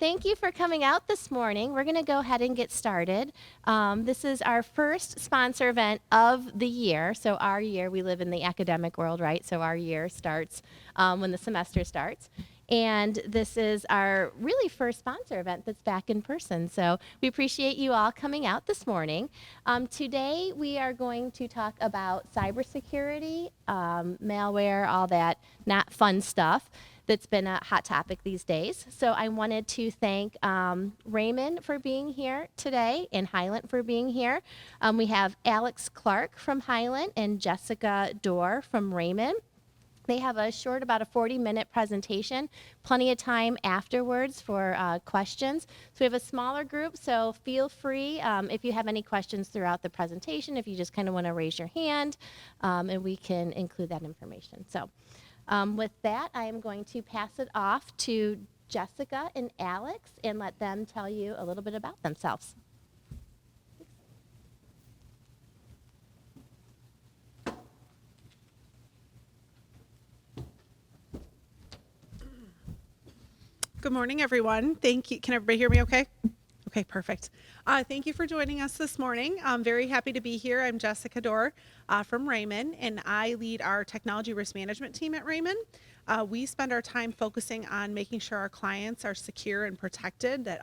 thank you for coming out this morning. We're going to go ahead and get started. This is our first sponsor event of the year. So our year, we live in the academic world, right? So our year starts when the semester starts. And this is our really first sponsor event that's back in person. So we appreciate you all coming out this morning. Today we are going to talk about cybersecurity, malware, all that not fun stuff that's been a hot topic these days. So I wanted to thank Raymond for being here today and Highland for being here. We have Alex Clark from Highland and Jessica Dorr from Raymond. They have a short, about a 40-minute presentation, plenty of time afterwards for questions. So we have a smaller group, so feel free if you have any questions throughout the presentation, if you just kind of want to raise your hand, and we can include that information. So with that, I am going to pass it off to Jessica and Alex and let them tell you a little bit about themselves. Good morning, everyone. Thank you. Can everybody hear me okay? Okay, perfect. Thank you for joining us this morning. I'm very happy to be here. I'm Jessica Dorr from Raymond, and I lead our technology risk management team at Raymond. We spend our time focusing on making sure our clients are secure and protected, that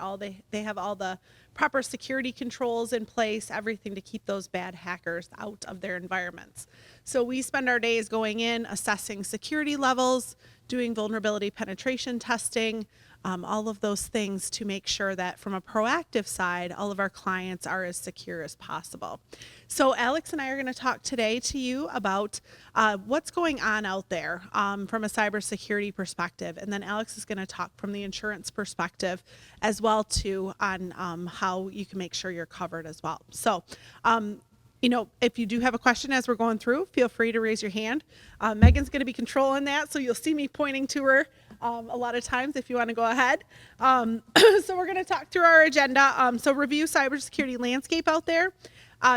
they have all the proper security controls in place, everything to keep those bad hackers out of their environments. So we spend our days going in, assessing security levels, doing vulnerability penetration testing, all of those things to make sure that from a proactive side, all of our clients are as secure as possible. So Alex and I are going to talk today to you about what's going on out there from a cybersecurity perspective. And then Alex is going to talk from the insurance perspective as well too on how you can make sure you're covered as well. So if you do have a question as we're going through, feel free to raise your hand. Megan's going to be controlling that, so you'll see me pointing to her a lot of times if you want to go ahead. So we're going to talk through our agenda. So review cybersecurity landscape out there.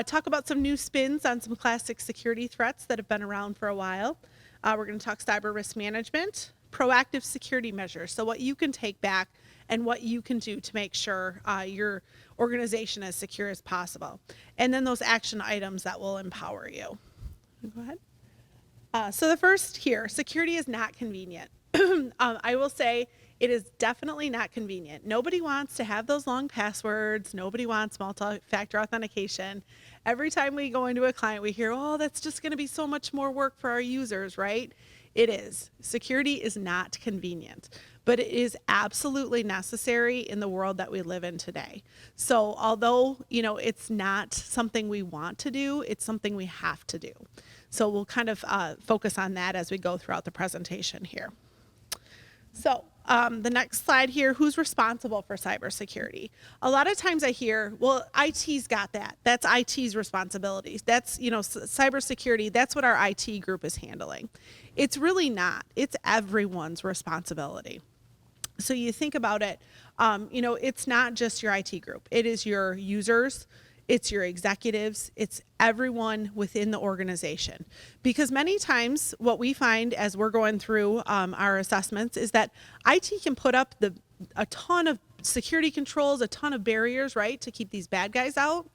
Talk about some new spins on some classic security threats that have been around for a while. We're going to talk cyber risk management, proactive security measures, so what you can take back and what you can do to make sure your organization is as secure as possible. And then those action items that will empower you. Go ahead. So the first here, security is not convenient. I will say it is definitely not convenient. Nobody wants to have those long passwords. Nobody wants multi-factor authentication. Every time we go into a client, we hear, oh, that's just going to be so much more work for our users, right? It is. Security is not convenient, but it is absolutely necessary in the world that we live in today. So although, it's not something we want to do, it's something we have to do. So we'll kind of focus on that as we go throughout the presentation here. So the next slide here, who's responsible for cybersecurity? A lot of times I hear, well, IT's got that. That's IT's responsibilities. That's, cybersecurity, that's what our IT group is handling. It's really not. It's everyone's responsibility. So you think about it, it's not just your IT group. It is your users, it's your executives, it's everyone within the organization. Because many times what we find as we're going through our assessments is that IT can put up a ton of security controls, a ton of barriers, right, to keep these bad guys out.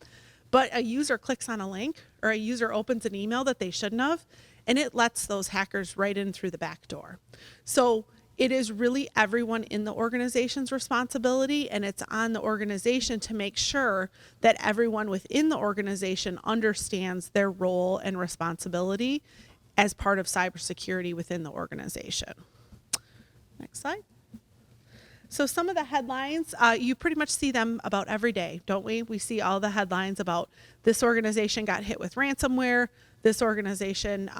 But a user clicks on a link or a user opens an email that they shouldn't have, and it lets those hackers right in through the back door. So it is really everyone in the organization's responsibility, and it's on the organization to make sure that everyone within the organization understands their role and responsibility as part of cybersecurity within the organization. Next slide. So some of the headlines, you pretty much see them about every day, don't we? We see all the headlines about this organization got hit with ransomware. This organization,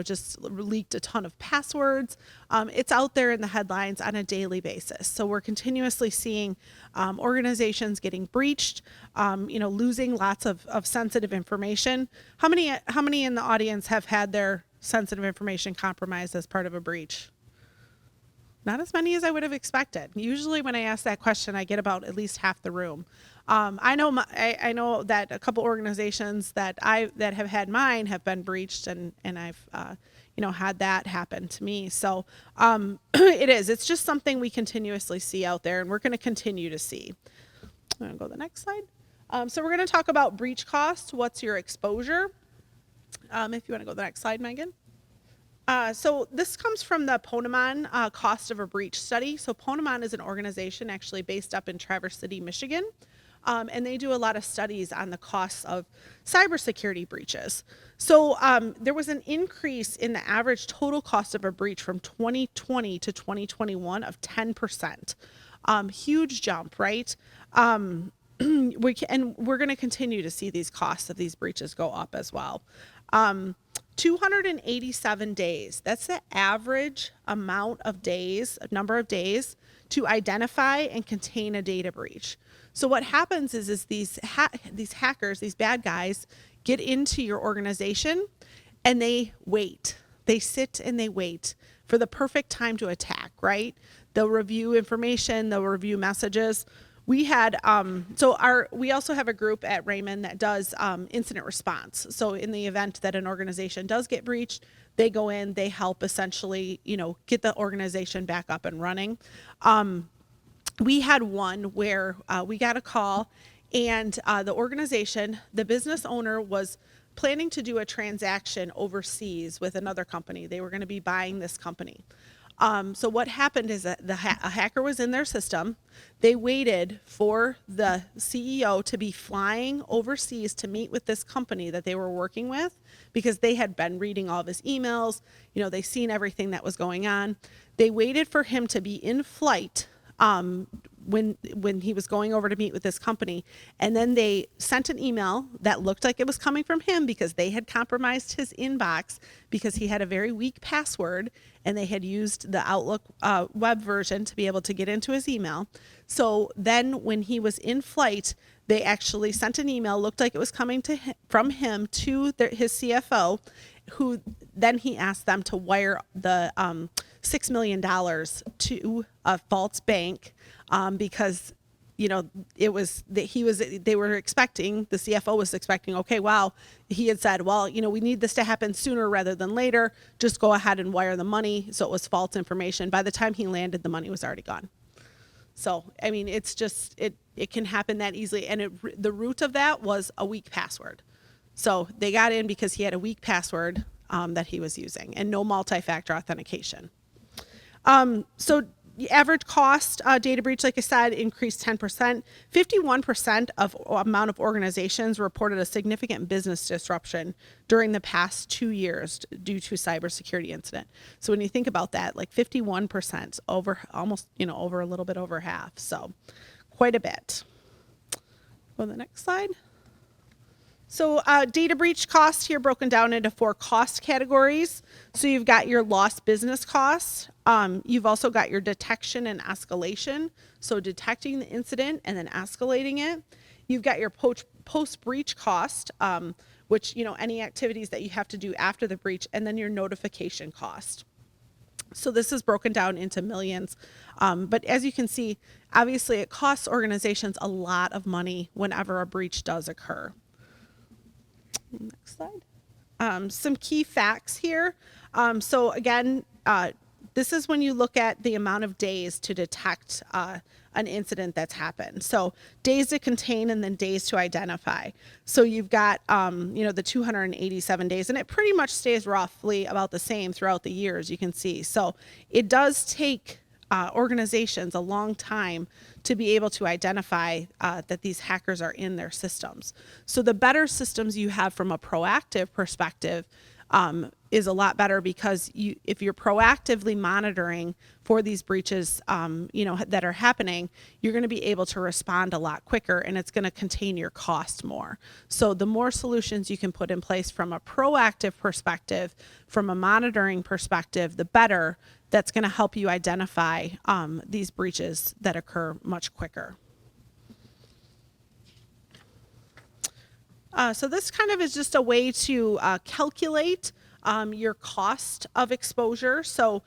just leaked a ton of passwords. It's out there in the headlines on a daily basis. So we're continuously seeing organizations getting breached, losing lots of sensitive information. How many in the audience have had their sensitive information compromised as part of a breach? Not as many as I would have expected. Usually when I ask that question, I get about at least half the room. I know that a couple organizations that have had mine have been breached, and I've had that happen to me. So it's just something we continuously see out there, and we're going to continue to see. I'm going to go to the next slide. So we're going to talk about breach cost. What's your exposure? If you want to go to the next slide, Megan. So this comes from the Ponemon cost of a breach study. So Ponemon is an organization actually based up in Traverse City, Michigan. And they do a lot of studies on the costs of cybersecurity breaches. So there was an increase in the average total cost of a breach from 2020 to 2021 of 10%. Huge jump, right? And we're going to continue to see these costs of these breaches go up as well. 287 days. That's the average amount of days, number of days to identify and contain a data breach. So what happens is these hackers, these bad guys, get into your organization and they wait. They sit and they wait for the perfect time to attack, right? They'll review information, they'll review messages. We had, we also have a group at Raymond that does incident response. So in the event that an organization does get breached, they go in, they help essentially, get the organization back up and running. We had one where we got a call and the organization, the business owner was planning to do a transaction overseas with another company. They were going to be buying this company. So what happened is that a hacker was in their system. They waited for the CEO to be flying overseas to meet with this company that they were working with because they had been reading all of his emails. They seen everything that was going on. They waited for him to be in flight when he was going over to meet with this company, and then they sent an email that looked like it was coming from him because they had compromised his inbox because he had a very weak password and they had used the Outlook web version to be able to get into his email. So then when he was in flight, they actually sent an email, looked like it was coming from him to his CFO, who then he asked them to wire the $6 million to a false bank because it was that they were expecting, the CFO was expecting, okay, wow, he had said, well, we need this to happen sooner rather than later, just go ahead and wire the money. So it was false information. By the time he landed, the money was already gone. So it's just it can happen that easily, and the root of that was a weak password. So they got in because he had a weak password that he was using and no multi-factor authentication. So the average cost data breach, like I said, increased 10%. 51% of amount of organizations reported a significant business disruption during the past 2 years due to cybersecurity incident. So when you think about that, like 51% over almost, over a little bit over half. So quite a bit. Go to the next slide. So data breach costs here broken down into 4 cost categories. So you've got your lost business costs. You've also got your detection and escalation. So detecting the incident and then escalating it. You've got your post-breach cost, which, any activities that you have to do after the breach, and then your notification cost. So this is broken down into millions. But as you can see, obviously it costs organizations a lot of money whenever a breach does occur. Next slide. Some key facts here. So again, this is when you look at the amount of days to detect an incident that's happened. So days to contain and then days to identify. So you've got, the 287 days, and it pretty much stays roughly about the same throughout the years, you can see. So it does take organizations a long time to be able to identify that these hackers are in their systems. So the better systems you have from a proactive perspective is a lot better because if you're proactively monitoring for these breaches, that are happening, you're going to be able to respond a lot quicker, and it's going to contain your cost more. So the more solutions you can put in place from a proactive perspective, from a monitoring perspective, the better. That's going to help you identify these breaches that occur much quicker. So this kind of is just a way to calculate your cost of exposure. So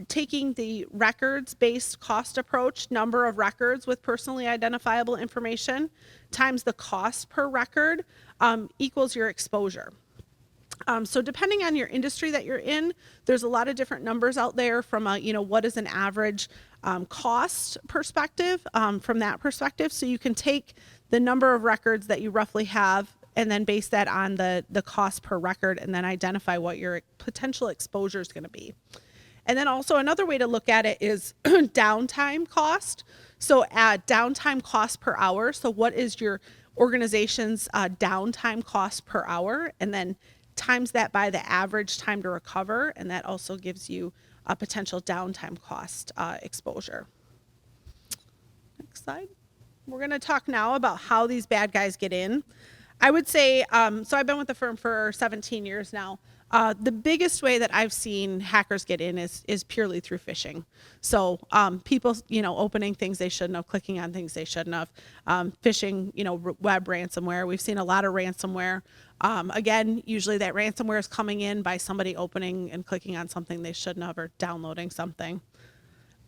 taking the records-based cost approach, number of records with personally identifiable information times the cost per record equals your exposure. So depending on your industry that you're in, there's a lot of different numbers out there from a, what is an average cost perspective, from that perspective. So you can take the number of records that you roughly have and then base that on the cost per record and then identify what your potential exposure is going to be. And then also another way to look at it is downtime cost. So downtime cost per hour. So what is your organization's downtime cost per hour? And then times that by the average time to recover, and that also gives you a potential downtime cost exposure. Next slide. We're going to talk now about how these bad guys get in. I would say, so I've been with the firm for 17 years now. The biggest way that I've seen hackers get in is purely through phishing. So people, opening things they shouldn't have, clicking on things they shouldn't have, phishing, web ransomware. We've seen a lot of ransomware. Again, usually that ransomware is coming in by somebody opening and clicking on something they shouldn't have or downloading something.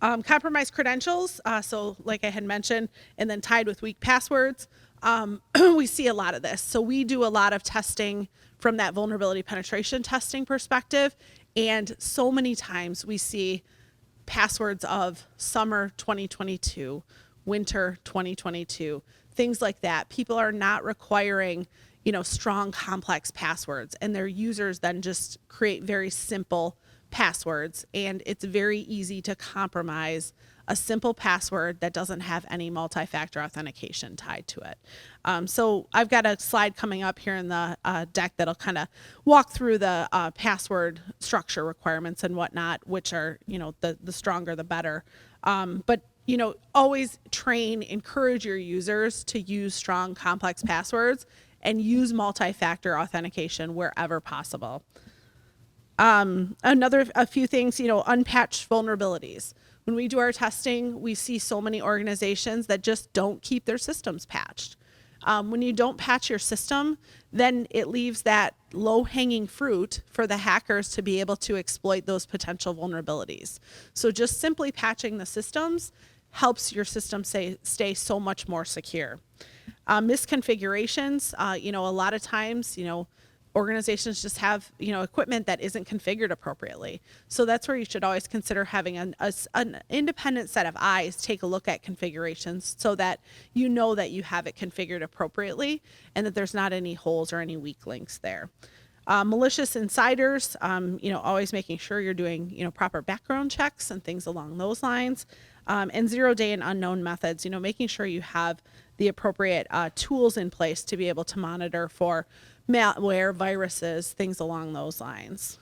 Compromised credentials, so like I had mentioned, and then tied with weak passwords. We see a lot of this. So we do a lot of testing from that vulnerability penetration testing perspective. And so many times we see passwords of summer 2022, winter 2022, things like that. People are not requiring, strong, complex passwords, and their users then just create very simple passwords. And it's very easy to compromise a simple password that doesn't have any multi-factor authentication tied to it. So I've got a slide coming up here in the deck that'll kind of walk through the password structure requirements and whatnot, which are, the stronger the better. But always encourage your users to use strong, complex passwords and use multi-factor authentication wherever possible. A few things, unpatched vulnerabilities. When we do our testing, we see so many organizations that just don't keep their systems patched. When you don't patch your system, then it leaves that low-hanging fruit for the hackers to be able to exploit those potential vulnerabilities. So just simply patching the systems helps your system stay so much more secure. Misconfigurations, a lot of times, organizations just have, equipment that isn't configured appropriately. So that's where you should always consider having an independent set of eyes take a look at configurations so that you know that you have it configured appropriately and that there's not any holes or any weak links there. Malicious insiders, always making sure you're doing, proper background checks and things along those lines. And 0-day and unknown methods, making sure you have the appropriate tools in place to be able to monitor for malware, viruses, things along those lines.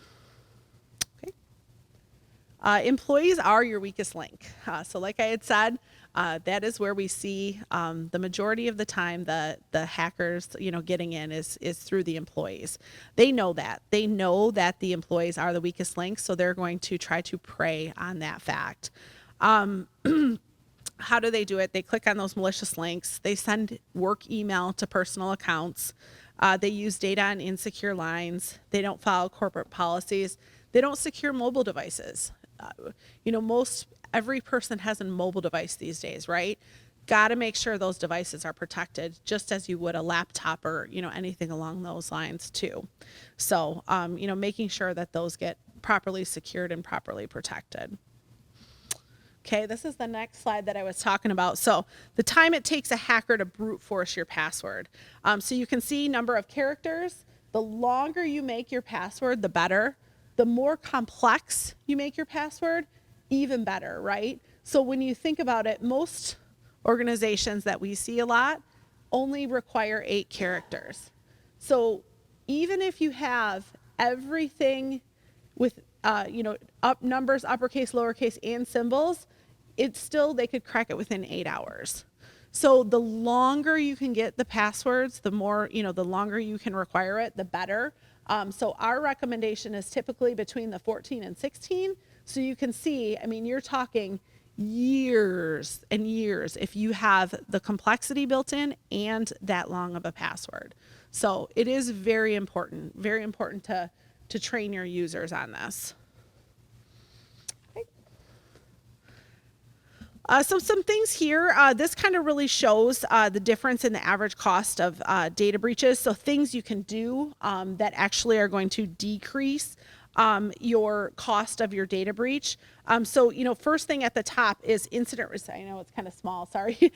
Okay. Employees are your weakest link. So like I had said, that is where we see the majority of the time the hackers, getting in is through the employees. They know that. They know that the employees are the weakest link, so they're going to try to prey on that fact. How do they do it? They click on those malicious links. They send work email to personal accounts. They use data on insecure lines. They don't follow corporate policies. They don't secure mobile devices. Every person has a mobile device these days, right? Got to make sure those devices are protected just as you would a laptop or, anything along those lines too. So, making sure that those get properly secured and properly protected. Okay, this is the next slide that I was talking about. So the time it takes a hacker to brute force your password. So you can see number of characters. The longer you make your password, the better. The more complex you make your password, even better, right? So when you think about it, most organizations that we see a lot only require 8 characters. So even if you have everything with numbers, uppercase, lowercase, and symbols, they could crack it within 8 hours. So the longer you can get the passwords, the more, the longer you can require it, the better. So our recommendation is typically between the 14 and 16. So you can see, you're talking years and years if you have the complexity built in and that long of a password. So it is very important to to train your users on this. So some things here, this kind of really shows the difference in the average cost of data breaches. So things you can do that actually are going to decrease your cost of your data breach. So, first thing at the top is I know it's kind of small, sorry.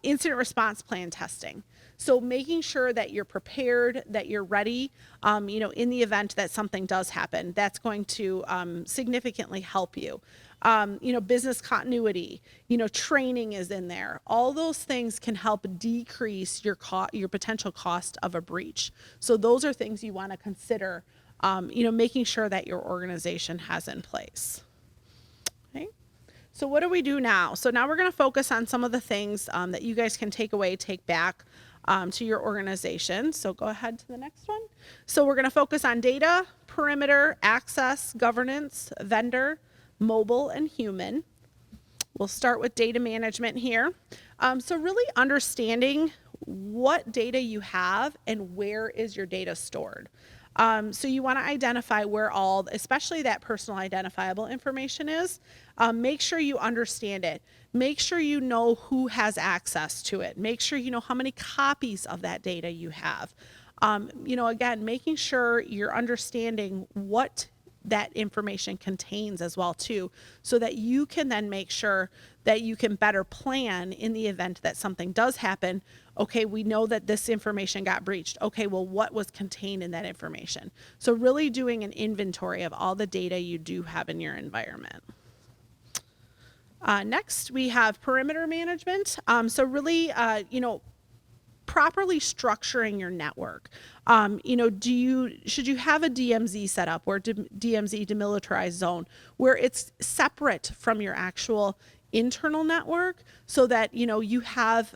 Incident response plan testing. So making sure that you're prepared, that you're ready, in the event that something does happen, that's going to significantly help you. Business continuity, training is in there. All those things can help decrease your potential cost of a breach. So those are things you want to consider, making sure that your organization has in place. Okay. So what do we do now? So now we're going to focus on some of the things that you guys can take back to your organization. So go ahead to the next one. So we're going to focus on data, perimeter, access, governance, vendor, mobile, and human. We'll start with data management here. So really understanding what data you have and where is your data stored. So you want to identify where all, especially that personal identifiable information is. Make sure you understand it. Make sure you know who has access to it. Make sure you know how many copies of that data you have. Again, making sure you're understanding what that information contains as well too, so that you can then make sure that you can better plan in the event that something does happen. Okay, we know that this information got breached. Okay, well, what was contained in that information? So really doing an inventory of all the data you do have in your environment. Next, we have perimeter management. So really, properly structuring your network. Should you have a DMZ set up, or DMZ, demilitarized zone, where it's separate from your actual internal network, so that you have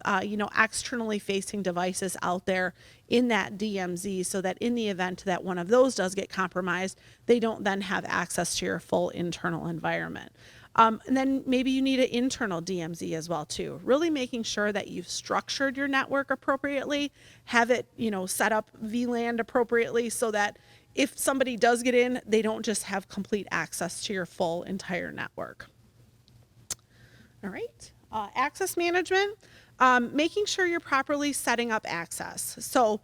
externally facing devices out there in that DMZ, so that in the event that one of those does get compromised, they don't then have access to your full internal environment. And then maybe you need an internal DMZ as well too. Really making sure that you've structured your network appropriately, have it, set up VLAN appropriately, so that if somebody does get in, they don't just have complete access to your full entire network. All right, access management, making sure you're properly setting up access. So,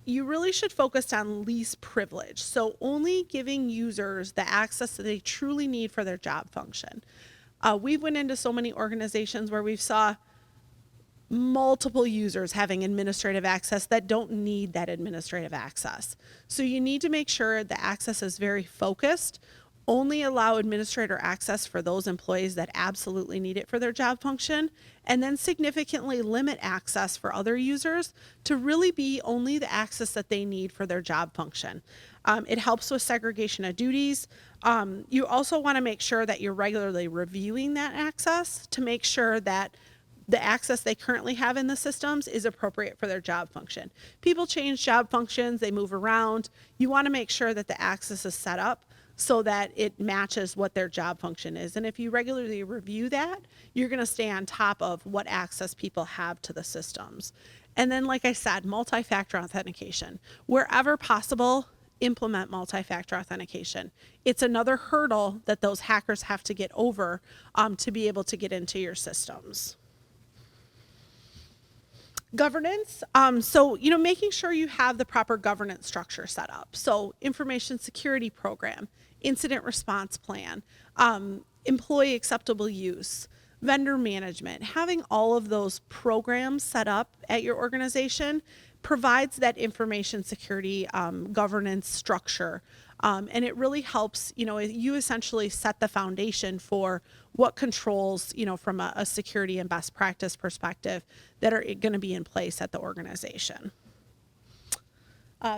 you really should focus on least privilege. So only giving users the access that they truly need for their job function. We've went into so many organizations where we've saw multiple users having administrative access that don't need that administrative access. So you need to make sure the access is very focused. Only allow administrator access for those employees that absolutely need it for their job function, and then significantly limit access for other users to really be only the access that they need for their job function. It helps with segregation of duties. You also want to make sure that you're regularly reviewing that access to make sure that the access they currently have in the systems is appropriate for their job function. People change job functions, they move around. You want to make sure that the access is set up so that it matches what their job function is. And if you regularly review that, you're going to stay on top of what access people have to the systems. And then, like I said, multi-factor authentication. Wherever possible, implement multi-factor authentication. It's another hurdle that those hackers have to get over to be able to get into your systems. Governance, so making sure you have the proper governance structure set up. So information security program, incident response plan, employee acceptable use, vendor management, having all of those programs set up at your organization provides that information security governance structure. And it really helps, you essentially set the foundation for what controls, from a security and best practice perspective that are going to be in place at the organization.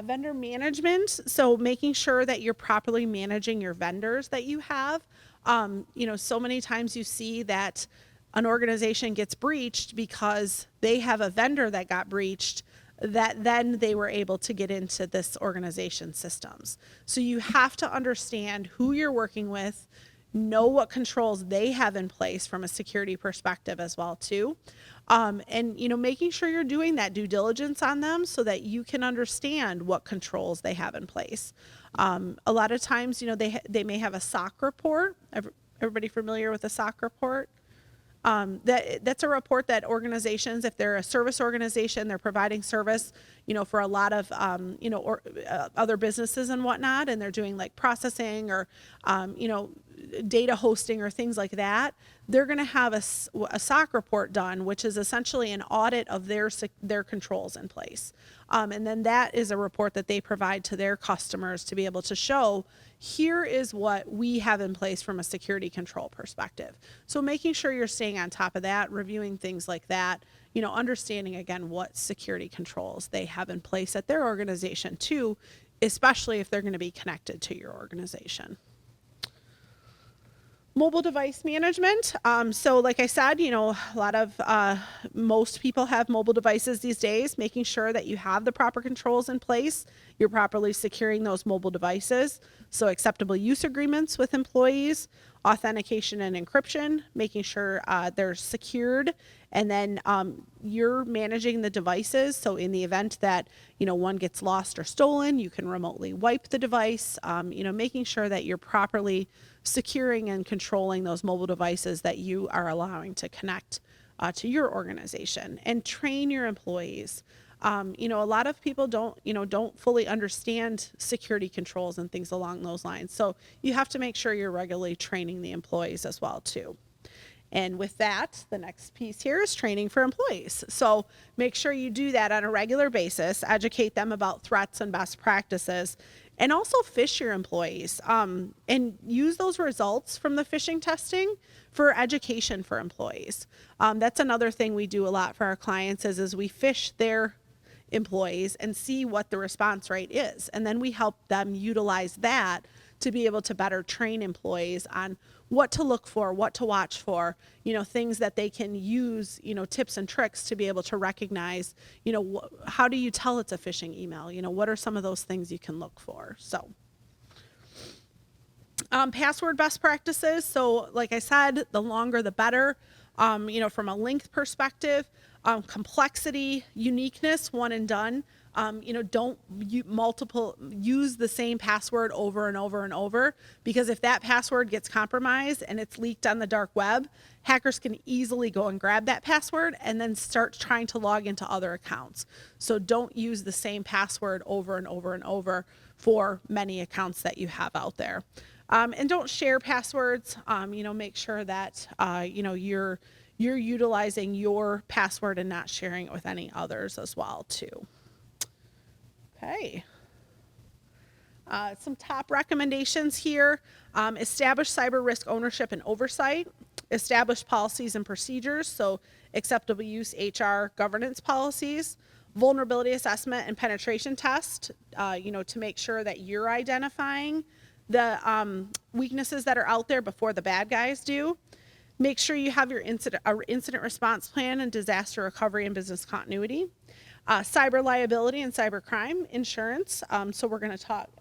Vendor management, so making sure that you're properly managing your vendors that you have. So many times you see that an organization gets breached because they have a vendor that got breached that then they were able to get into this organization's systems. So you have to understand who you're working with, know what controls they have in place from a security perspective as well too. And making sure you're doing that due diligence on them so that you can understand what controls they have in place. A lot of times, they may have a SOC report. Everybody familiar with a SOC report? That's a report that organizations, if they're a service organization, they're providing service, for a lot of, other businesses and whatnot, and they're doing like processing or, data hosting or things like that. They're going to have a SOC report done, which is essentially an audit of their controls in place. And then that is a report that they provide to their customers to be able to show, here is what we have in place from a security control perspective. So making sure you're staying on top of that, reviewing things like that, understanding again what security controls they have in place at their organization too, especially if they're going to be connected to your organization. Mobile device management. So like I said, most people have mobile devices these days, making sure that you have the proper controls in place, you're properly securing those mobile devices. So acceptable use agreements with employees, authentication and encryption, making sure they're secured, and then you're managing the devices. So in the event that, one gets lost or stolen, you can remotely wipe the device, making sure that you're properly securing and controlling those mobile devices that you are allowing to connect to your organization, and train your employees. A lot of people don't fully understand security controls and things along those lines. So you have to make sure you're regularly training the employees as well too. And with that, the next piece here is training for employees. So make sure you do that on a regular basis, educate them about threats and best practices, and also phish your employees, and use those results from the phishing testing for education for employees. That's another thing we do a lot for our clients is we phish their employees and see what the response rate is. And then we help them utilize that to be able to better train employees on what to look for, what to watch for, things that they can use, tips and tricks to be able to recognize, how do you tell it's a phishing email? What are some of those things you can look for? So password best practices. So like I said, the longer the better, from a length perspective, complexity, uniqueness, one and done. Don't use the same password over and over and over, because if that password gets compromised and it's leaked on the dark web, hackers can easily go and grab that password and then start trying to log into other accounts. So don't use the same password over and over and over for many accounts that you have out there. And don't share passwords. Make sure that, you're utilizing your password and not sharing it with any others as well too. Okay. Some top recommendations here. Establish cyber risk ownership and oversight. Establish policies and procedures, so acceptable use HR governance policies. Vulnerability assessment and penetration test, to make sure that you're identifying the weaknesses that are out there before the bad guys do. Make sure you have your incident response plan and disaster recovery and business continuity. Cyber liability and cyber crime insurance. So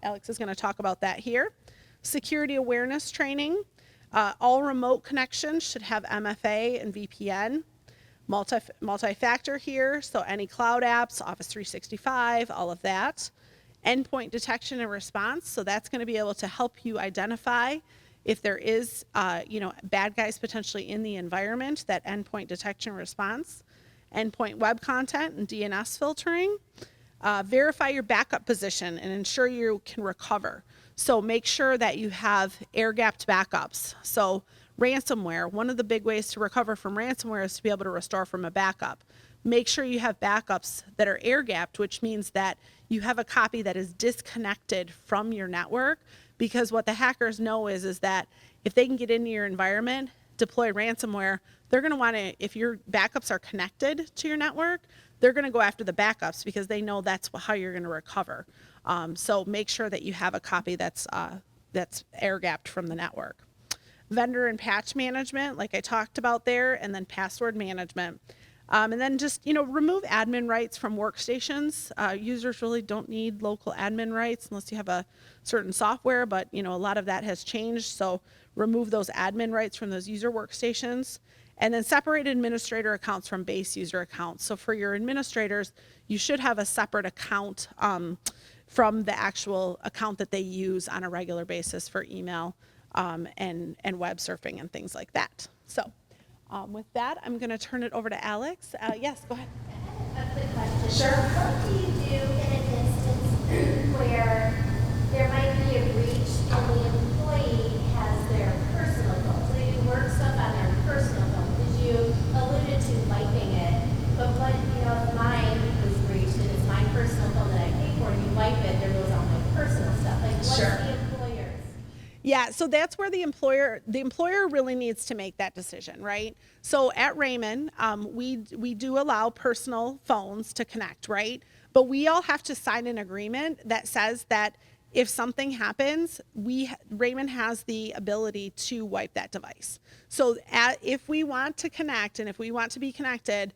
Alex is going to talk about that here. Security awareness training. All remote connections should have MFA and VPN. Multi-factor here, so any cloud apps, Office 365, all of that. Endpoint detection and response, so that's going to be able to help you identify if there is, bad guys potentially in the environment, that endpoint detection response. Endpoint web content and DNS filtering. Verify your backup position and ensure you can recover. So make sure that you have air-gapped backups. So ransomware, one of the big ways to recover from ransomware is to be able to restore from a backup. Make sure you have backups that are air-gapped, which means that you have a copy that is disconnected from your network, because what the hackers know is that if they can get into your environment, deploy ransomware, they're going to want to, if your backups are connected to your network, they're going to go after the backups because they know that's how you're going to recover. So make sure that you have a copy that's air-gapped from the network. Vendor and patch management, like I talked about there, and then password management. And then just, remove admin rights from workstations. Users really don't need local admin rights unless you have a certain software, but, a lot of that has changed. So remove those admin rights from those user workstations. And then separate administrator accounts from base user accounts. So for your administrators, you should have a separate account from the actual account that they use on a regular basis for email and web surfing and things like that. So with that, I'm going to turn it over to Alex. Yes, go ahead. A quick question. Sure. What do you do in an instance where there might be a breach and the employee has their personal phone? So they do work stuff on their personal phone. Because you alluded to wiping it, but what, if mine was breached and it's my personal phone that I pay for, and you wipe it, there goes all my personal stuff. Like, what's the employer's? Yeah, so that's where the employer really needs to make that decision, right? So at Raymond, we do allow personal phones to connect, right? But we all have to sign an agreement that says that if something happens, Raymond has the ability to wipe that device. So if we want to connect and if we want to be connected,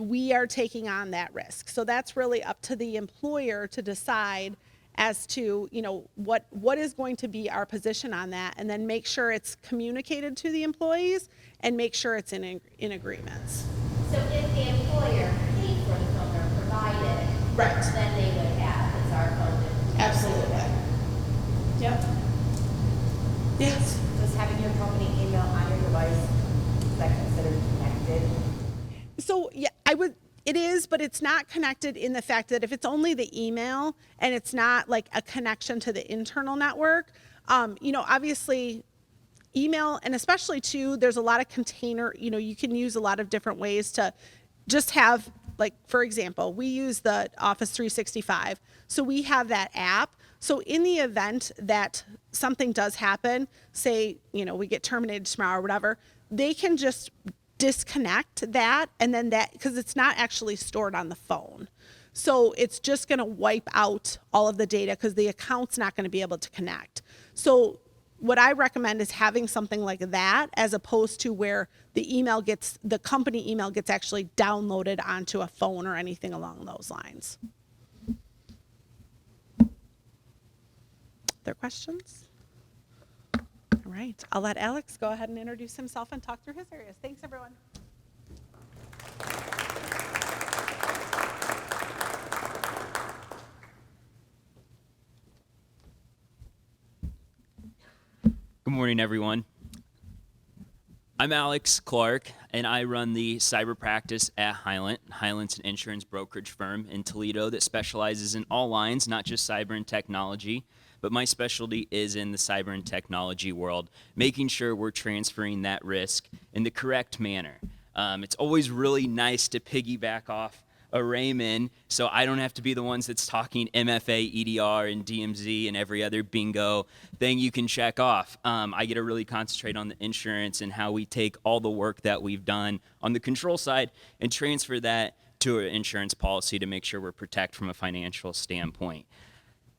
we are taking on that risk. So that's really up to the employer to decide as to what is going to be our position on that, and then make sure it's communicated to the employees and make sure it's in agreements. So if the employer paid for the phone or provided, Right. then they would have, it's our phone. Absolutely. Yep. Yes. Does having your company email on your device, is that considered connected? So yeah, it is, but it's not connected in the fact that if it's only the email and it's not like a connection to the internal network, obviously email, and especially too, there's a lot of container, you can use a lot of different ways to just have, like, for example, we use the Office 365. So we have that app. So in the event that something does happen, say, we get terminated tomorrow or whatever, they can just disconnect that, and then that, because it's not actually stored on the phone. So it's just going to wipe out all of the data because the account's not going to be able to connect. So what I recommend is having something like that, as opposed to where the company email gets actually downloaded onto a phone or anything along those lines. Other questions? All right, I'll let Alex go ahead and introduce himself and talk through his areas. Thanks, everyone. Good morning, everyone. I'm Alex Clark, and I run the cyber practice at Hylant. Hyland's an insurance brokerage firm in Toledo that specializes in all lines, not just cyber and technology. But my specialty is in the cyber and technology world, making sure we're transferring that risk in the correct manner. It's always really nice to piggyback off a Raymond, so I don't have to be the ones that's talking MFA, EDR, and DMZ, and every other bingo thing you can check off. I get to really concentrate on the insurance and how we take all the work that we've done on the control side and transfer that to an insurance policy to make sure we're protected from a financial standpoint.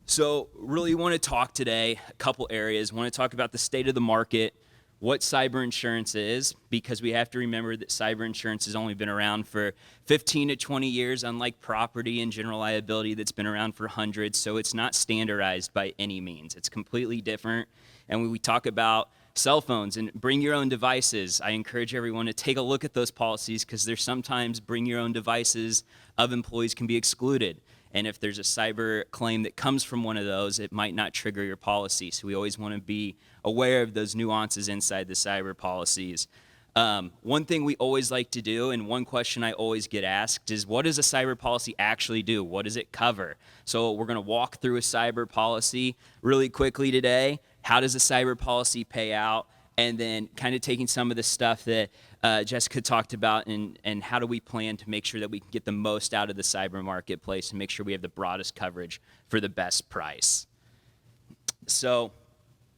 So really want to talk today, a couple areas. Want to talk about the state of the market, what cyber insurance is, because we have to remember that cyber insurance has only been around for 15 to 20 years, unlike property and general liability that's been around for hundreds. So it's not standardized by any means. It's completely different. And when we talk about cell phones and bring your own devices, I encourage everyone to take a look at those policies, because there's sometimes bring your own devices of employees can be excluded. And if there's a cyber claim that comes from one of those, it might not trigger your policy. So we always want to be aware of those nuances inside the cyber policies. One thing we always like to do, and one question I always get asked, is what does a cyber policy actually do? What does it cover? So we're going to walk through a cyber policy really quickly today. How does a cyber policy pay out? And then kind of taking some of the stuff that Jessica talked about, and how do we plan to make sure that we can get the most out of the cyber marketplace and make sure we have the broadest coverage for the best price. So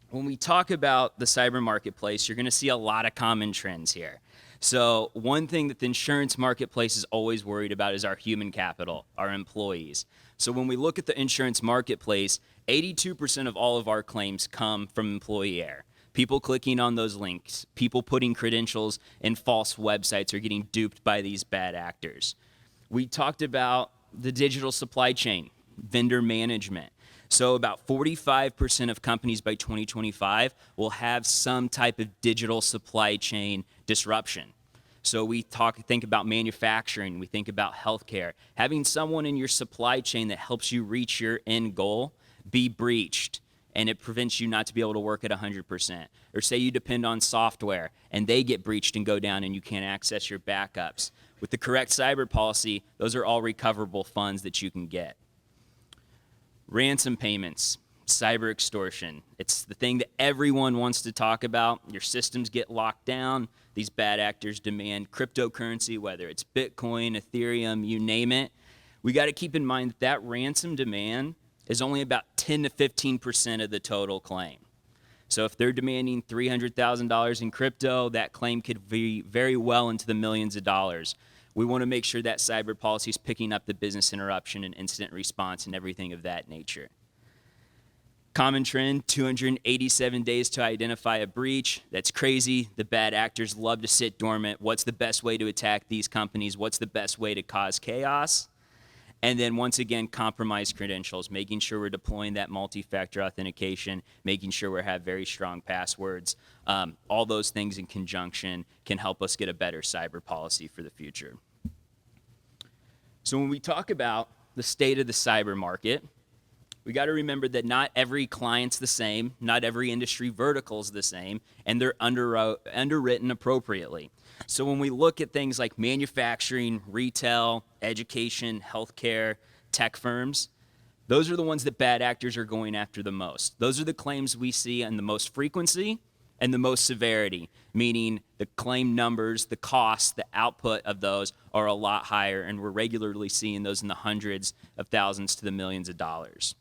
when we talk about the cyber marketplace, you're going to see a lot of common trends here. So one thing that the insurance marketplace is always worried about is our human capital, our employees. So when we look at the insurance marketplace, 82% of all of our claims come from employee error. People clicking on those links, people putting credentials in false websites are getting duped by these bad actors. We talked about the digital supply chain, vendor management. So about 45% of companies by 2025 will have some type of digital supply chain disruption. So we think about manufacturing, we think about healthcare. Having someone in your supply chain that helps you reach your end goal be breached, and it prevents you not to be able to work at 100%. Or say you depend on software and they get breached and go down and you can't access your backups. With the correct cyber policy, those are all recoverable funds that you can get. Ransom payments, cyber extortion. It's the thing that everyone wants to talk about. Your systems get locked down. These bad actors demand cryptocurrency, whether it's Bitcoin, Ethereum, you name it. We got to keep in mind that that ransom demand is only about 10 to 15% of the total claim. So if they're demanding $300,000 in crypto, that claim could be very well into the millions of dollars. We want to make sure that cyber policy is picking up the business interruption and incident response and everything of that nature. Common trend, 287 days to identify a breach. That's crazy. The bad actors love to sit dormant. What's the best way to attack these companies? What's the best way to cause chaos? And then once again, compromised credentials, making sure we're deploying that multi-factor authentication, making sure we have very strong passwords. All those things in conjunction can help us get a better cyber policy for the future. So when we talk about the state of the cyber market, we got to remember that not every client's the same, not every industry vertical is the same, and they're underwritten appropriately. So when we look at things like manufacturing, retail, education, healthcare, tech firms, those are the ones that bad actors are going after the most. Those are the claims we see in the most frequency and the most severity, meaning the claim numbers, the costs, the output of those are a lot higher, and we're regularly seeing those in the hundreds of thousands to the millions of dollars.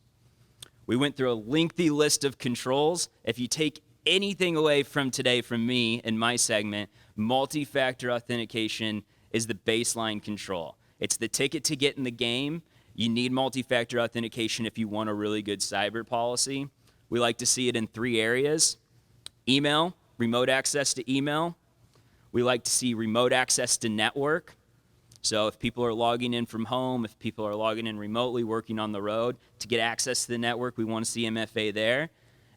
We went through a lengthy list of controls. If you take anything away from today from me in my segment, multi-factor authentication is the baseline control. It's the ticket to get in the game. You need multi-factor authentication if you want a really good cyber policy. We like to see it in 3 areas. Email, remote access to email. We like to see remote access to network. So if people are logging in from home, if people are logging in remotely, working on the road, to get access to the network, we want to see MFA there.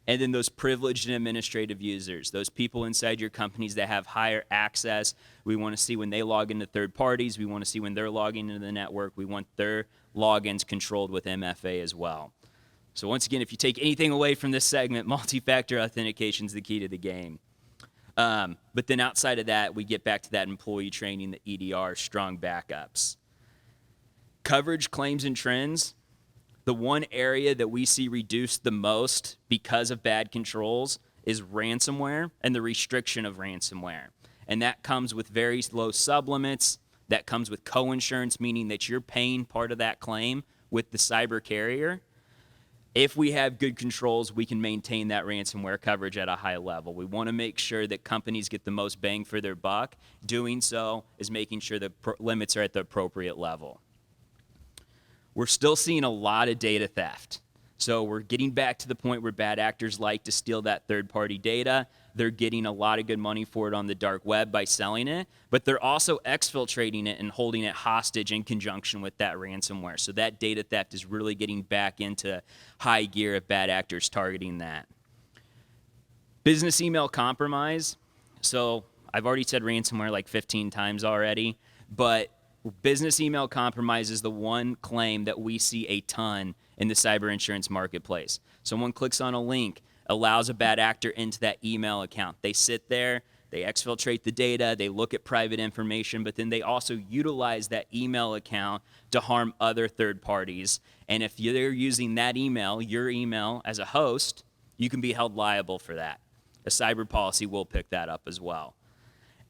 And then those privileged and administrative users, those people inside your companies that have higher access, we want to see when they log into third parties, we want to see when they're logging into the network, we want their logins controlled with MFA as well. So once again, if you take anything away from this segment, multi-factor authentication is the key to the game. But then outside of that, we get back to that employee training, the EDR, strong backups. Coverage, claims, and trends. The one area that we see reduced the most because of bad controls is ransomware and the restriction of ransomware. And that comes with very low sublimits. That comes with co-insurance, meaning that you're paying part of that claim with the cyber carrier. If we have good controls, we can maintain that ransomware coverage at a high level. We want to make sure that companies get the most bang for their buck. Doing so is making sure the limits are at the appropriate level. We're still seeing a lot of data theft. So we're getting back to the point where bad actors like to steal that third-party data. They're getting a lot of good money for it on the dark web by selling it, but they're also exfiltrating it and holding it hostage in conjunction with that ransomware. So that data theft is really getting back into high gear of bad actors targeting that. Business email compromise. So I've already said ransomware like 15 times already, but business email compromise is the one claim that we see a ton in the cyber insurance marketplace. Someone clicks on a link, allows a bad actor into that email account. They sit there, they exfiltrate the data, they look at private information, but then they also utilize that email account to harm other third parties. And if they're using that email, your email, as a host, you can be held liable for that. A cyber policy will pick that up as well.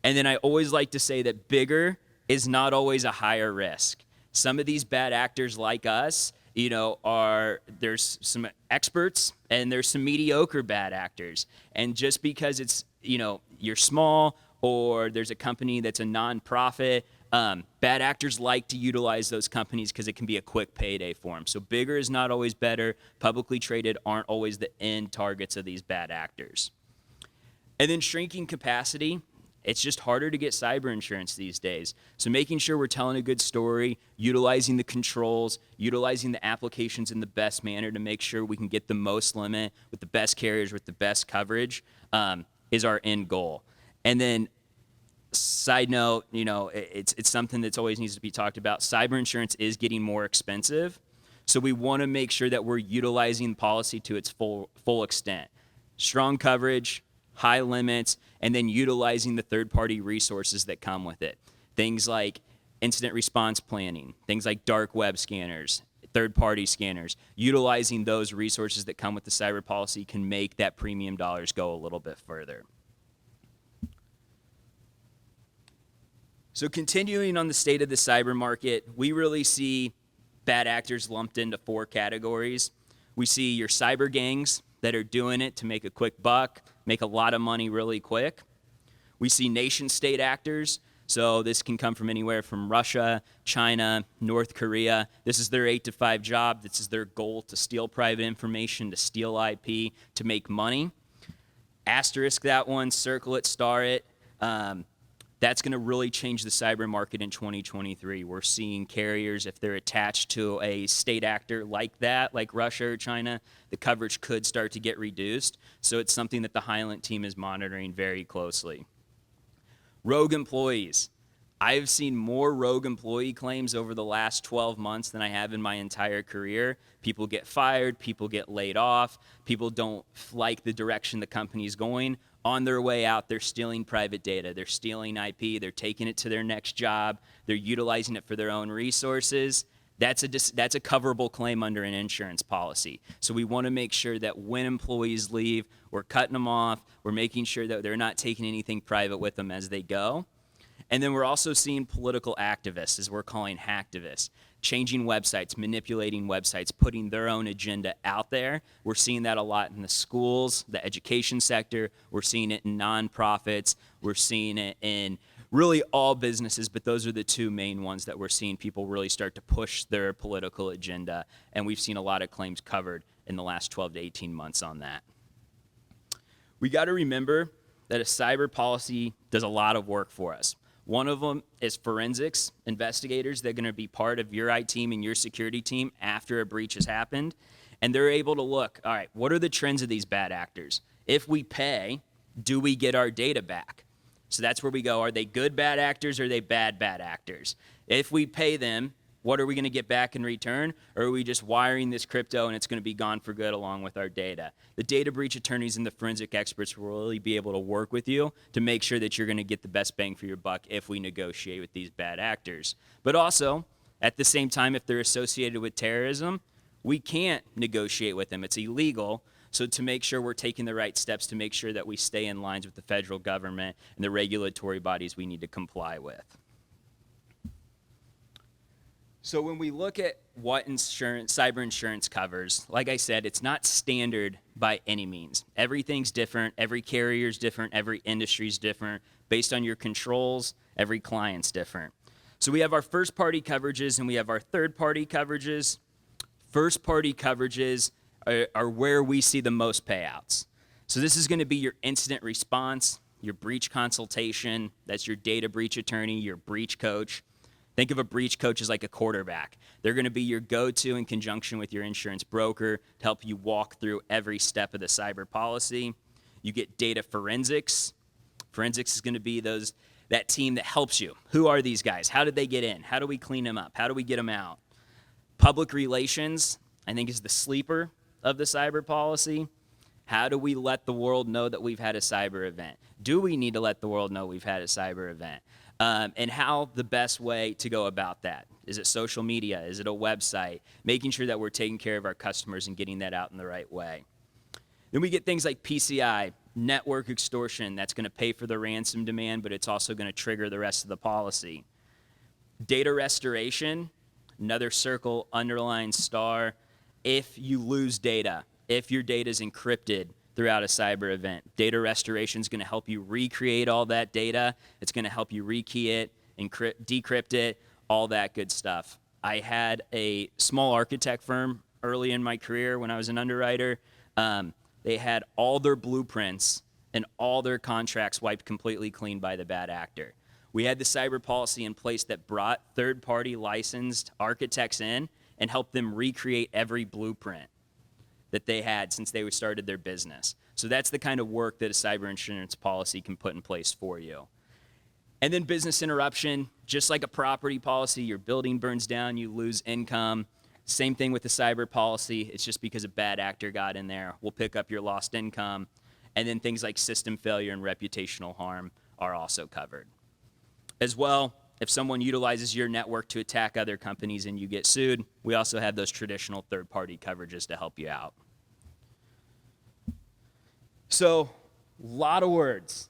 And then I always like to say that bigger is not always a higher risk. Some of these bad actors like us, there's some experts and there's some mediocre bad actors. And just because it's, you're small or there's a company that's a nonprofit, bad actors like to utilize those companies because it can be a quick payday for them. So bigger is not always better. Publicly traded aren't always the end targets of these bad actors. And then shrinking capacity. It's just harder to get cyber insurance these days. So making sure we're telling a good story, utilizing the controls, utilizing the applications in the best manner to make sure we can get the most limit with the best carriers with the best coverage is our end goal. And then side note, it's something that's always needs to be talked about. Cyber insurance is getting more expensive. So we want to make sure that we're utilizing the policy to its full extent. Strong coverage, high limits, and then utilizing the third-party resources that come with it. Things like incident response planning, things like dark web scanners, third-party scanners. Utilizing those resources that come with the cyber policy can make that premium dollars go a little bit further. So continuing on the state of the cyber market, we really see bad actors lumped into 4 categories. We see your cyber gangs that are doing it to make a quick buck, make a lot of money really quick. We see nation-state actors. So this can come from anywhere from Russia, China, North Korea. This is their 8-to-5 job. This is their goal, to steal private information, to steal IP, to make money. Asterisk that one, circle it, star it. That's going to really change the cyber market in 2023. We're seeing carriers, if they're attached to a state actor like that, like Russia or China, the coverage could start to get reduced. So it's something that the Hylant team is monitoring very closely. Rogue employees. I've seen more rogue employee claims over the last 12 months than I have in my entire career. People get fired, people get laid off, people don't like the direction the company's going. On their way out, they're stealing private data, they're stealing IP, they're taking it to their next job, they're utilizing it for their own resources. That's a coverable claim under an insurance policy. So we want to make sure that when employees leave, we're cutting them off, we're making sure that they're not taking anything private with them as they go. And then we're also seeing political activists, as we're calling hacktivists, changing websites, manipulating websites, putting their own agenda out there. We're seeing that a lot in the schools, the education sector. We're seeing it in nonprofits. We're seeing it in really all businesses, but those are the 2 main ones that we're seeing people really start to push their political agenda. And we've seen a lot of claims covered in the last 12 to 18 months on that. We got to remember that a cyber policy does a lot of work for us. One of them is forensics investigators. They're going to be part of your IT team and your security team after a breach has happened. And they're able to look, all right, what are the trends of these bad actors? If we pay, do we get our data back? So that's where we go. Are they good bad actors or are they bad actors? If we pay them, what are we going to get back in return? Or are we just wiring this crypto and it's going to be gone for good along with our data? The data breach attorneys and the forensic experts will really be able to work with you to make sure that you're going to get the best bang for your buck if we negotiate with these bad actors. But also, at the same time, if they're associated with terrorism, we can't negotiate with them. It's illegal. So to make sure we're taking the right steps to make sure that we stay in lines with the federal government and the regulatory bodies we need to comply with. So when we look at what cyber insurance covers, like I said, it's not standard by any means. Everything's different. Every carrier's different. Every industry's different. Based on your controls, every client's different. So we have our first-party coverages and we have our third-party coverages. First-party coverages are where we see the most payouts. So this is going to be your incident response, your breach consultation, that's your data breach attorney, your breach coach. Think of a breach coach as like a quarterback. They're going to be your go-to in conjunction with your insurance broker to help you walk through every step of the cyber policy. You get data forensics. Forensics is going to be that team that helps you. Who are these guys? How did they get in? How do we clean them up? How do we get them out? Public relations, I think, is the sleeper of the cyber policy. How do we let the world know that we've had a cyber event? Do we need to let the world know we've had a cyber event? And how the best way to go about that. Is it social media? Is it a website? Making sure that we're taking care of our customers and getting that out in the right way. Then we get things like PCI, network extortion. That's going to pay for the ransom demand, but it's also going to trigger the rest of the policy. Data restoration, another circle, underline, star. If you lose data, if your data is encrypted throughout a cyber event, data restoration is going to help you recreate all that data. It's going to help you rekey it, decrypt it, all that good stuff. I had a small architect firm early in my career when I was an underwriter. They had all their blueprints and all their contracts wiped completely clean by the bad actor. We had the cyber policy in place that brought third-party licensed architects in and helped them recreate every blueprint that they had since they started their business. So that's the kind of work that a cyber insurance policy can put in place for you. And then business interruption, just like a property policy, your building burns down, you lose income. Same thing with the cyber policy. It's just because a bad actor got in there. We'll pick up your lost income. And then things like system failure and reputational harm are also covered. As well, if someone utilizes your network to attack other companies and you get sued, we also have those traditional third-party coverages to help you out. So, a lot of words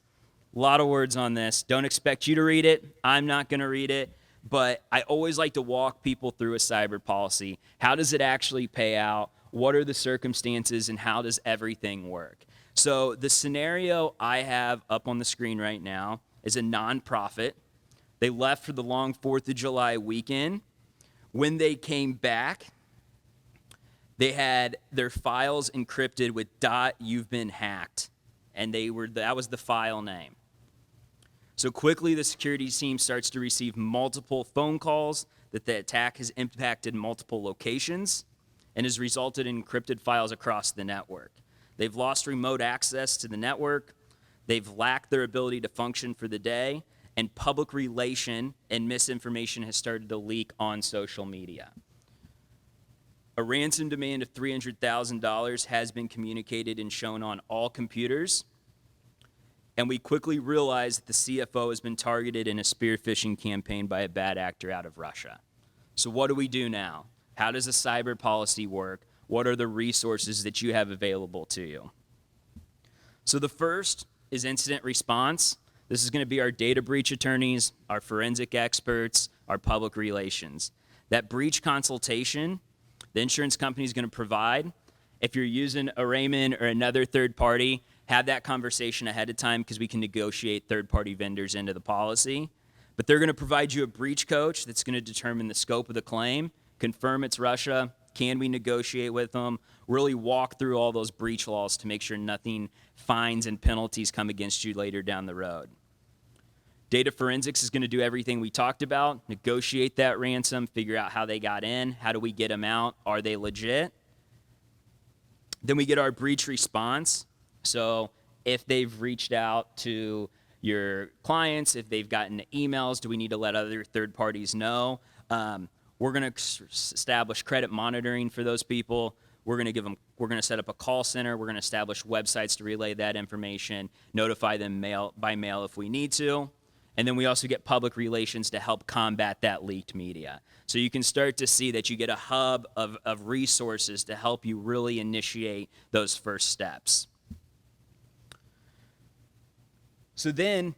on this. Don't expect you to read it. I'm not going to read it. But I always like to walk people through a cyber policy. How does it actually pay out? What are the circumstances, and how does everything work? So the scenario I have up on the screen right now is a nonprofit. They left for the long 4th of July weekend. When they came back, they had their files encrypted with .you've been hacked, and that was the file name. So quickly, the security team starts to receive multiple phone calls that the attack has impacted multiple locations and has resulted in encrypted files across the network. They've lost remote access to the network. They've lacked their ability to function for the day, and public relation and misinformation has started to leak on social media. A ransom demand of $300,000 has been communicated and shown on all computers. And we quickly realized that the CFO has been targeted in a spear phishing campaign by a bad actor out of Russia. So what do we do now? How does a cyber policy work? What are the resources that you have available to you? So the first is incident response. This is going to be our data breach attorneys, our forensic experts, our public relations. That breach consultation, the insurance company is going to provide. If you're using a Raymond or another third party, have that conversation ahead of time because we can negotiate third-party vendors into the policy. But they're going to provide you a breach coach that's going to determine the scope of the claim, confirm it's Russia, can we negotiate with them, really walk through all those breach laws to make sure nothing, fines and penalties come against you later down the road. Data forensics is going to do everything we talked about, negotiate that ransom, figure out how they got in, how do we get them out, are they legit? Then we get our breach response. So if they've reached out to your clients, if they've gotten emails, do we need to let other third parties know? We're going to establish credit monitoring for those people. We're going to set up a call center. We're going to establish websites to relay that information, notify them by mail if we need to. And then we also get public relations to help combat that leaked media. So you can start to see that you get a hub of resources to help you really initiate those first steps. So then,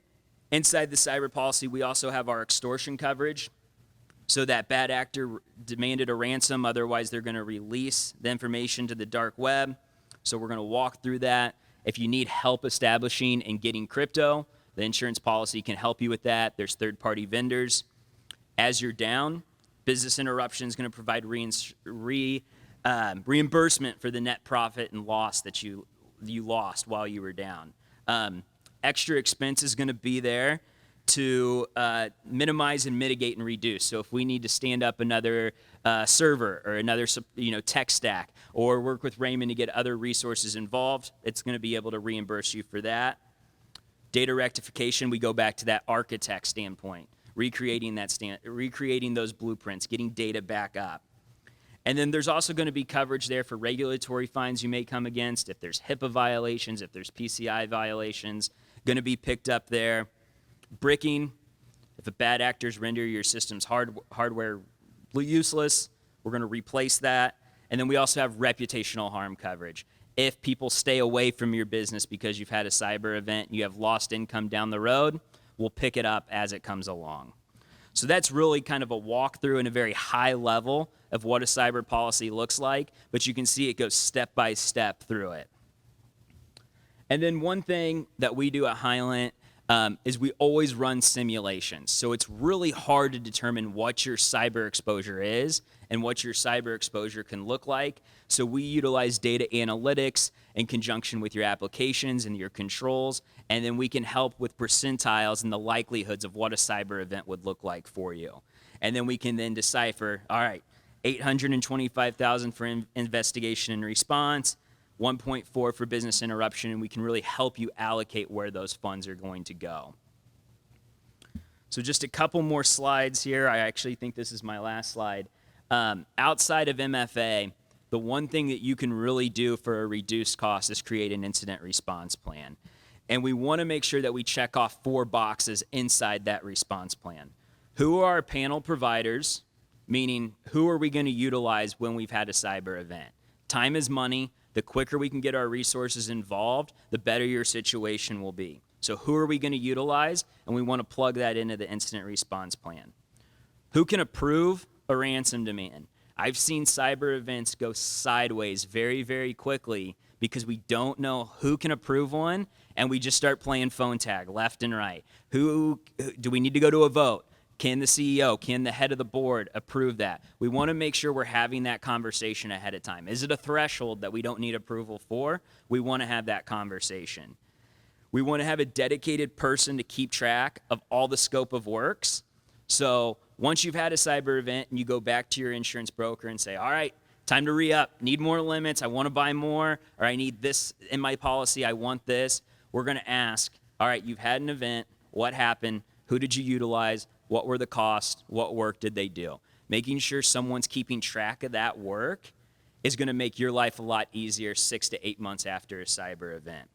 inside the cyber policy, we also have our extortion coverage. So that bad actor demanded a ransom, otherwise they're going to release the information to the dark web. So we're going to walk through that. If you need help establishing and getting crypto, the insurance policy can help you with that. There's third-party vendors. As you're down, business interruption is going to provide reimbursement for the net profit and loss that you lost while you were down. Extra expense is going to be there to minimize and mitigate and reduce. So if we need to stand up another server or another tech stack or work with Raymond to get other resources involved, it's going to be able to reimburse you for that. Data rectification, we go back to that architect standpoint, recreating those blueprints, getting data back up. And then there's also going to be coverage there for regulatory fines you may come against, if there's HIPAA violations, if there's PCI violations, going to be picked up there. Bricking, if a bad actors render your system's hardware useless, we're going to replace that. And then we also have reputational harm coverage. If people stay away from your business because you've had a cyber event, you have lost income down the road, we'll pick it up as it comes along. So that's really kind of a walkthrough and a very high level of what a cyber policy looks like, but you can see it goes step by step through it. And then one thing that we do at Hylant is we always run simulations. So it's really hard to determine what your cyber exposure is and what your cyber exposure can look like. So we utilize data analytics in conjunction with your applications and your controls, and then we can help with percentiles and the likelihoods of what a cyber event would look like for you. And then we can then decipher, all right, 825,000 for investigation and response, 1.4 for business interruption, and we can really help you allocate where those funds are going to go. So just a couple more slides here. I actually think this is my last slide. Outside of MFA, the one thing that you can really do for a reduced cost is create an incident response plan. And we want to make sure that we check off 4 boxes inside that response plan. Who are our panel providers? Meaning, who are we going to utilize when we've had a cyber event? Time is money. The quicker we can get our resources involved, the better your situation will be. So who are we going to utilize? And we want to plug that into the incident response plan. Who can approve a ransom demand? I've seen cyber events go sideways very, very quickly because we don't know who can approve one, and we just start playing phone tag left and right. Who do we need to go to a vote? Can the CEO, can the head of the board approve that? We want to make sure we're having that conversation ahead of time. Is it a threshold that we don't need approval for? We want to have that conversation. We want to have a dedicated person to keep track of all the scope of works. So once you've had a cyber event and you go back to your insurance broker and say, all right, time to re-up, need more limits, I want to buy more, or I need this in my policy, I want this. We're going to ask, all right, you've had an event, what happened, who did you utilize, what were the costs, what work did they do? Making sure someone's keeping track of that work is going to make your life a lot easier 6 to 8 months after a cyber event.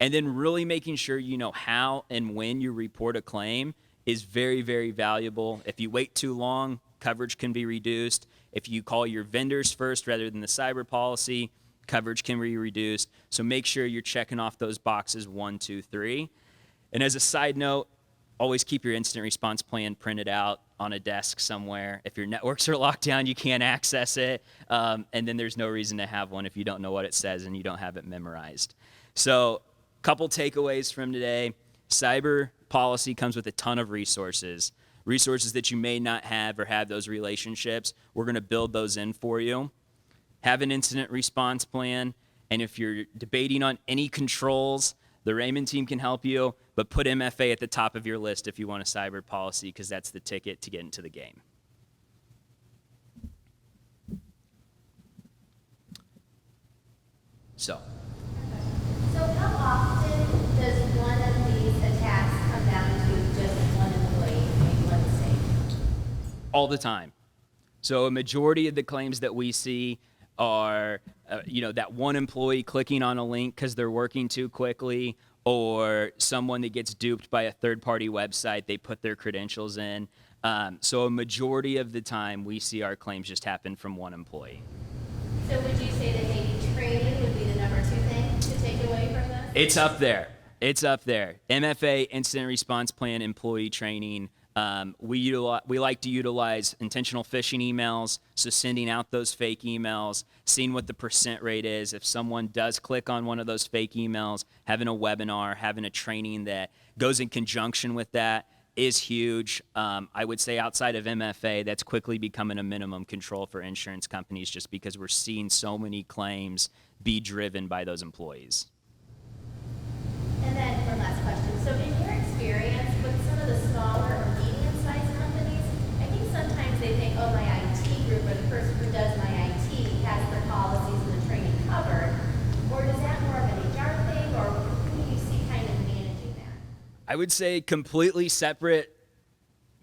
And then really making sure you know how and when you report a claim is very, very valuable. If you wait too long, coverage can be reduced. If you call your vendors first rather than the cyber policy, coverage can be reduced. So make sure you're checking off those boxes 1, 2, 3. And as a side note, always keep your incident response plan printed out on a desk somewhere. If your networks are locked down, you can't access it. And then there's no reason to have one if you don't know what it says and you don't have it memorized. So a couple takeaways from today. Cyber policy comes with a ton of resources that you may not have or have those relationships. We're going to build those in for you. Have an incident response plan. And if you're debating on any controls, the Raymond team can help you, but put MFA at the top of your list if you want a cyber policy, because that's the ticket to get into the game. So how often does one of these attacks come down to just one employee in one state? all the time. So a majority of the claims that we see are, that one employee clicking on a link because they're working too quickly, or someone that gets duped by a third-party website, they put their credentials in. So a majority of the time, we see our claims just happen from one employee. So would you say that maybe training would be the number 2 thing to take away from this? It's up there. It's up there. MFA, incident response plan, employee training. We like to utilize intentional phishing emails, so sending out those fake emails, seeing what the % rate is. If someone does click on one of those fake emails, having a webinar, having a training that goes in conjunction with that is huge. I would say outside of MFA, that's quickly becoming a minimum control for insurance companies just because we're seeing so many claims be driven by those employees. And then one last question. So in your experience with some of the smaller or medium-sized companies, I think sometimes they think, oh, my IT group or the person who does my IT has the policies and the training covered. Or is that more of an HR thing, or who do you see kind of managing that? I would say completely separate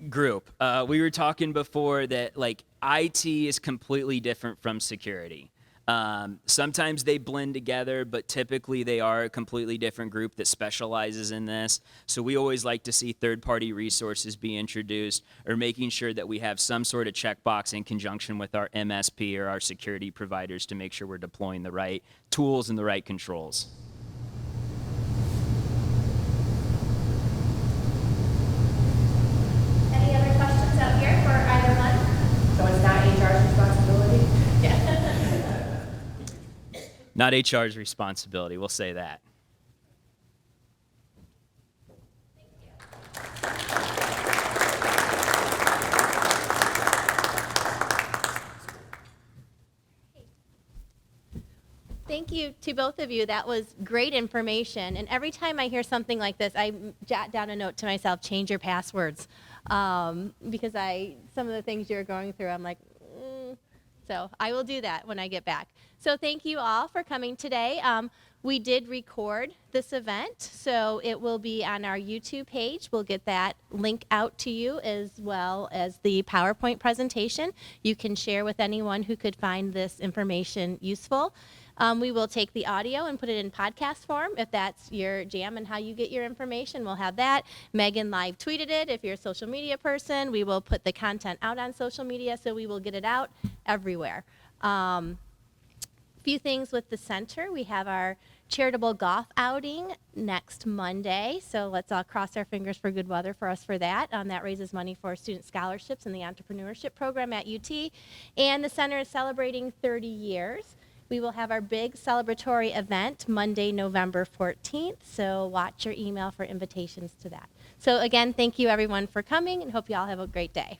group. We were talking before that like IT is completely different from security. Sometimes they blend together, but typically they are a completely different group that specializes in this. So we always like to see third-party resources be introduced, or making sure that we have some sort of checkbox in conjunction with our MSP or our security providers to make sure we're deploying the right tools and the right controls. Any other questions out here for either one? So it's not HR's responsibility? Not HR's responsibility, we'll say that. thank you to both of you. That was great information. And every time I hear something like this, I jot down a note to myself, change your passwords. Because some of the things you're going through, I'm like, so I will do that when I get back. So thank you all for coming today. We did record this event, so it will be on our YouTube page. We'll get that link out to you as well as the PowerPoint presentation. You can share with anyone who could find this information useful. We will take the audio and put it in podcast form if that's your jam and how you get your information. We'll have that. Megan live tweeted it. If you're a social media person, we will put the content out on social media, so we will get it out everywhere. Few things with the center. We have our charitable golf outing next Monday, so let's all cross our fingers for good weather for us for that. That raises money for student scholarships and the entrepreneurship program at UT. And the center is celebrating 30 years. We will have our big celebratory event Monday, November 14th, so watch your email for invitations to that. So again, thank you everyone for coming, and hope you all have a great day.